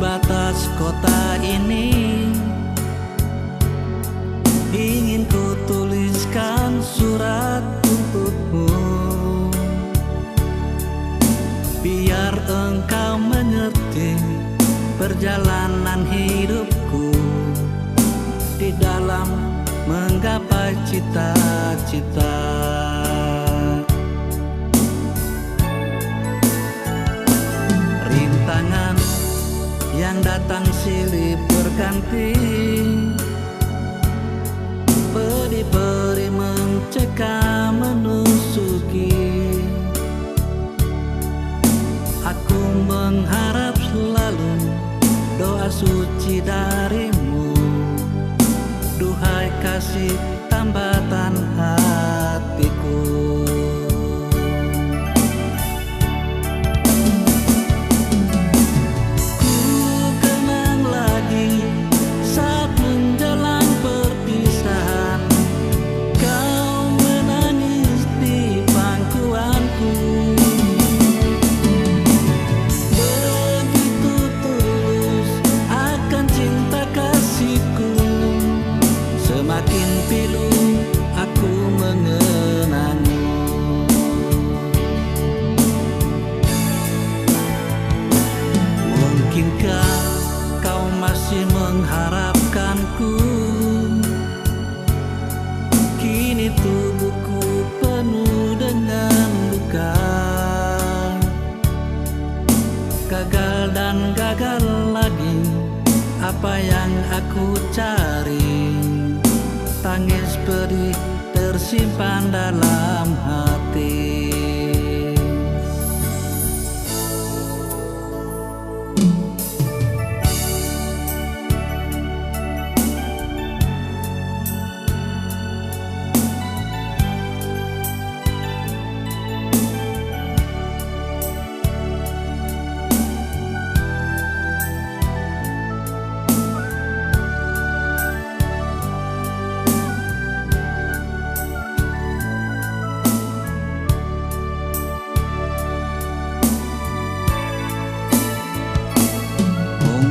batas kota ini, ingin ku tuliskan surat untukmu, biar engkau mengerti perjalanan hidupku di dalam menggapai cita-cita. Rintangan yang datang silih berganti, pedih-perih mencekam menusuki. Aku mengharap selalu doa suci darimu, duhai kasih tambatan hatiku. Semakin pilu aku mengenangmu. Mungkinkah kau masih mengharapkanku? Kini tubuhku penuh dengan luka, gagal dan gagal lagi apa yang aku cari. Tangis pedih tersimpan dalam hati.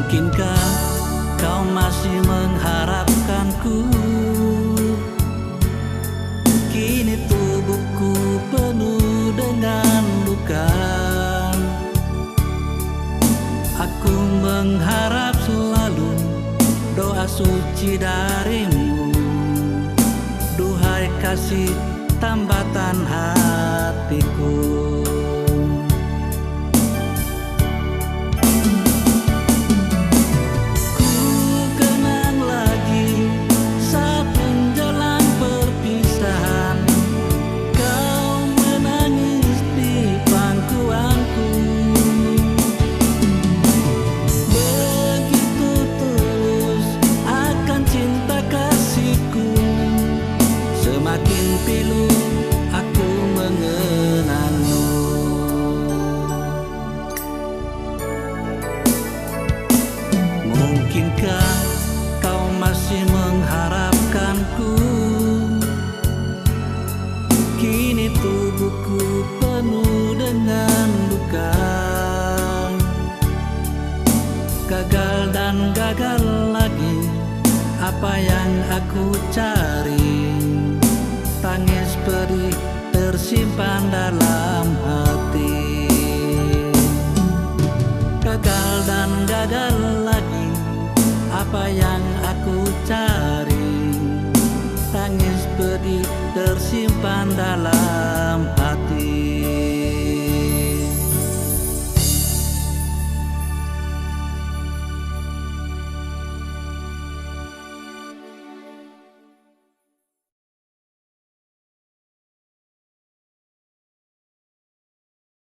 Mungkinkah kau masih mengharapkanku? Kini tubuhku penuh dengan luka, aku mengharap selalu doa suci darimu, duhai kasih tambatan hatiku. Semakin pilu aku mengenangmu. Mungkinkah kau masih mengharapkanku? Kini tubuhku penuh dengan luka, gagal dan gagal lagi apa yang aku cari. Tangis pedih tersimpan dalam hati. Gagal dan gagal lagi apa yang aku cari. Tangis pedih tersimpan dalam hati.